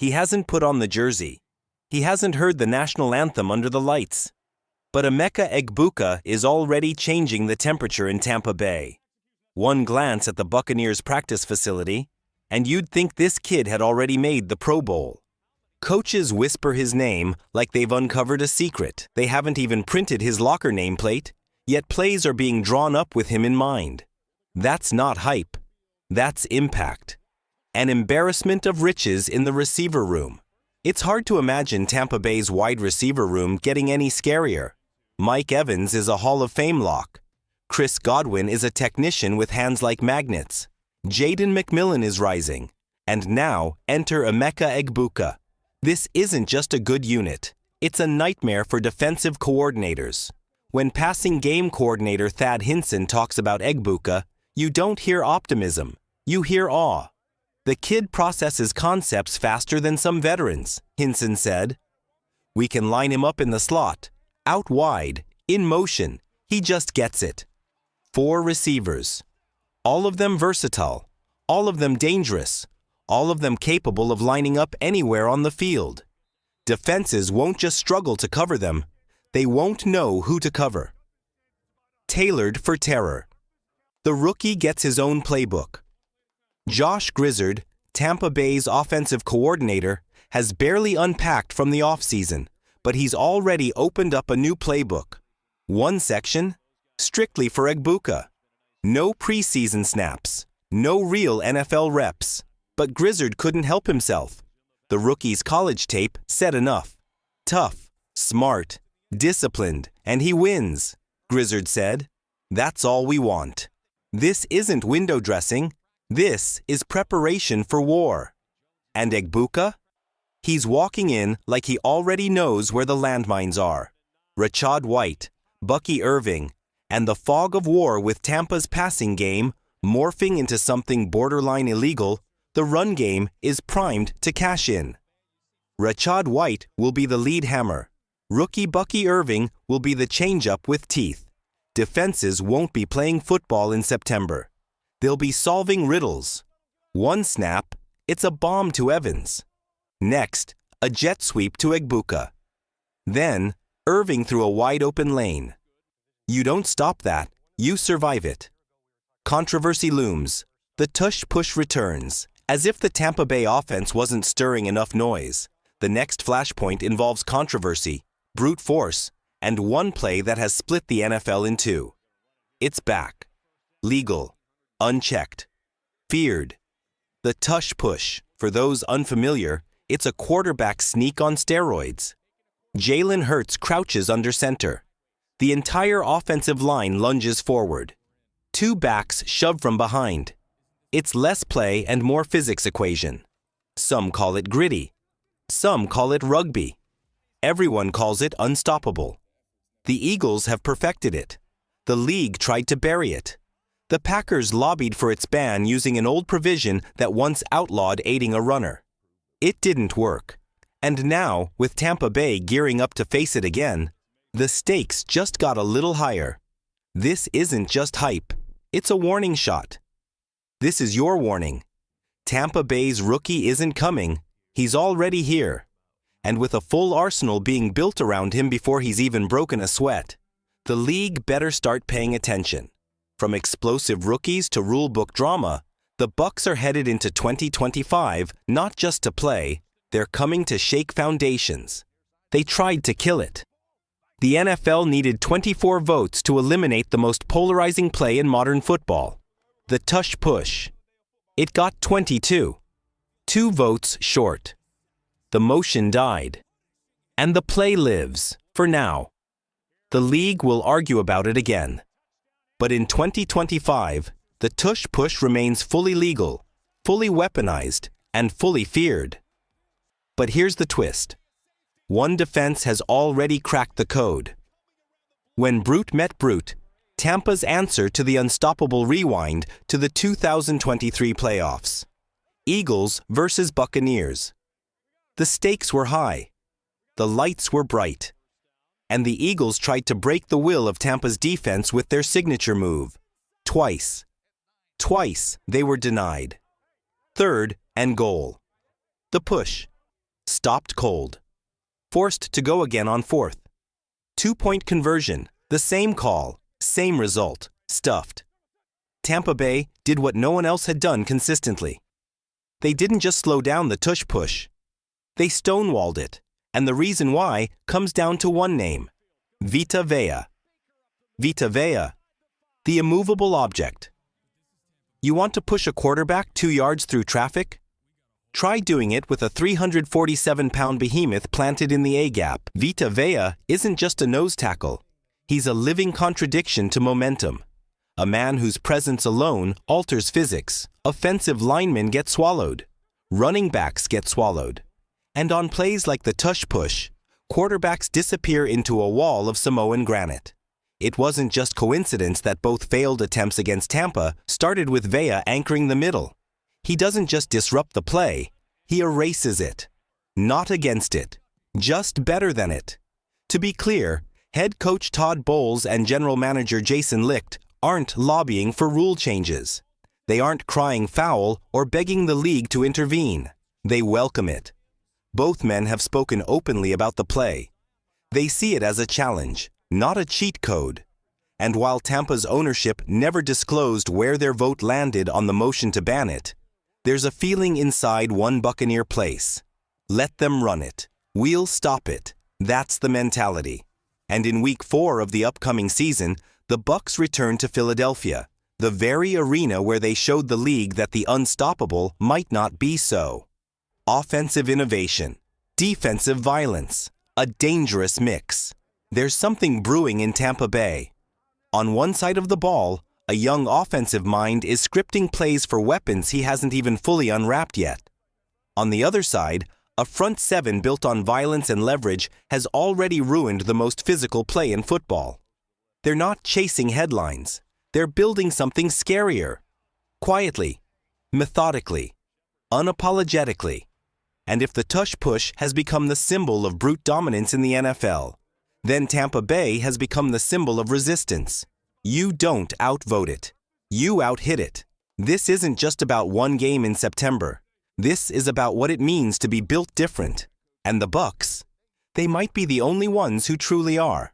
He hasn't put on the jersey. He hasn't heard the national anthem under the lights. But Emeka Egbuka is already changing the temperature in Tampa Bay. One glance at the Buccaneers' practice facility, and you'd think this kid had already made the Pro Bowl. Coaches whisper his name like they've uncovered a secret. They haven't even printed his locker nameplate, yet plays are being drawn up with him in mind. That's not hype. That's impact. An embarrassment of riches in the receiver room. It's hard to imagine Tampa Bay's wide receiver room getting any scarier. Mike Evans is a Hall of Fame lock. Chris Godwin is a technician with hands like magnets. Jaden McMillan is rising. And now, enter Emeka Egbuka. This isn't just a good unit. It's a nightmare for defensive coordinators. When passing game coordinator Thad Hinson talks about Egbuka, you don't hear optimism. You hear awe. The kid processes concepts faster than some veterans, Hinson said. We can line him up in the slot, out wide, in motion. He just gets it. 4 receivers. All of them versatile. All of them dangerous. All of them capable of lining up anywhere on the field. Defenses won't just struggle to cover them. They won't know who to cover. Tailored for terror. The rookie gets his own playbook. Josh Grizzard, Tampa Bay's offensive coordinator, has barely unpacked from the offseason, but he's already opened up a new playbook. One section, strictly for Egbuka. No preseason snaps, no real NFL reps. But Grizzard couldn't help himself. The rookie's college tape said enough. Tough, smart, disciplined, and he wins, Grizzard said. That's all we want. This isn't window dressing. This is preparation for war. And Egbuka? He's walking in like he already knows where the landmines are. Rachaad White, Bucky Irving, and the fog of war with Tampa's passing game morphing into something borderline illegal, the run game is primed to cash in. Rachaad White will be the lead hammer. Rookie Bucky Irving will be the changeup with teeth. Defenses won't be playing football in September. They'll be solving riddles. One snap, it's a bomb to Evans. Next, a jet sweep to Egbuka. Then, Irving through a wide-open lane. You don't stop that, you survive it. Controversy looms. The Tush push returns. As if the Tampa Bay offense wasn't stirring enough noise, the next flashpoint involves controversy, brute force, and one play that has split the NFL in two. It's back. Legal. Unchecked. Feared. The Tush push. For those unfamiliar, it's a quarterback sneak on steroids. Jalen Hurts crouches under center. The entire offensive line lunges forward. 2 backs shove from behind. It's less play and more physics equation. Some call it gritty. Some call it rugby. Everyone calls it unstoppable. The Eagles have perfected it. The league tried to bury it. The Packers lobbied for its ban using an old provision that once outlawed aiding a runner. It didn't work. And now, with Tampa Bay gearing up to face it again, the stakes just got a little higher. This isn't just hype. It's a warning shot. This is your warning. Tampa Bay's rookie isn't coming. He's already here. And with a full arsenal being built around him before he's even broken a sweat, the league better start paying attention. From explosive rookies to rulebook drama, the Bucs are headed into 2025 not just to play, they're coming to shake foundations. They tried to kill it. The NFL needed 24 votes to eliminate the most polarizing play in modern football, the Tush push. It got 22. 2 votes short. The motion died. And the play lives, for now. The league will argue about it again. But in 2025, the Tush push remains fully legal, fully weaponized, and fully feared. But here's the twist. One defense has already cracked the code. When brute met brute, Tampa's answer to the unstoppable rewind to the 2023 playoffs. Eagles versus Buccaneers. The stakes were high. The lights were bright. And the Eagles tried to break the will of Tampa's defense with their signature move. Twice. Twice they were denied. 3rd and goal. The push. stopped cold. Forced to go again on fourth. 2-point conversion, the same call, same result, stuffed. Tampa Bay did what no one else had done consistently. They didn't just slow down the tush push. They stonewalled it, and the reason why comes down to one name: Vita Vea. Vita Vea, the immovable object. You want to push a quarterback 2 yards through traffic? Try doing it with a 347-pound behemoth planted in the A-gap. Vita Vea isn't just a nose tackle. He's a living contradiction to momentum. A man whose presence alone alters physics. Offensive linemen get swallowed. Running backs get swallowed. And on plays like the tush push, quarterbacks disappear into a wall of Samoan granite. It wasn't just coincidence that both failed attempts against Tampa started with Vea anchoring the middle. He doesn't just disrupt the play, he erases it. Not against it, just better than it. To be clear, head coach Todd Bowles and general manager Jason Licht aren't lobbying for rule changes. They aren't crying foul or begging the league to intervene. They welcome it. Both men have spoken openly about the play. They see it as a challenge, not a cheat code. And while Tampa's ownership never disclosed where their vote landed on the motion to ban it, there's a feeling inside one Buccaneer place. Let them run it. We'll stop it. That's the mentality. And in week 4 of the upcoming season, the Bucs return to Philadelphia, the very arena where they showed the league that the unstoppable might not be so. Offensive innovation, defensive violence, a dangerous mix. There's something brewing in Tampa Bay. On one side of the ball, a young offensive mind is scripting plays for weapons he hasn't even fully unwrapped yet. On the other side, a front seven built on violence and leverage has already ruined the most physical play in football. They're not chasing headlines. They're building something scarier. Quietly, methodically, unapologetically. And if the tush push has become the symbol of brute dominance in the NFL, then Tampa Bay has become the symbol of resistance. You don't outvote it. You outhit it. This isn't just about one game in September. This is about what it means to be built different. And the Bucs, they might be the only ones who truly are.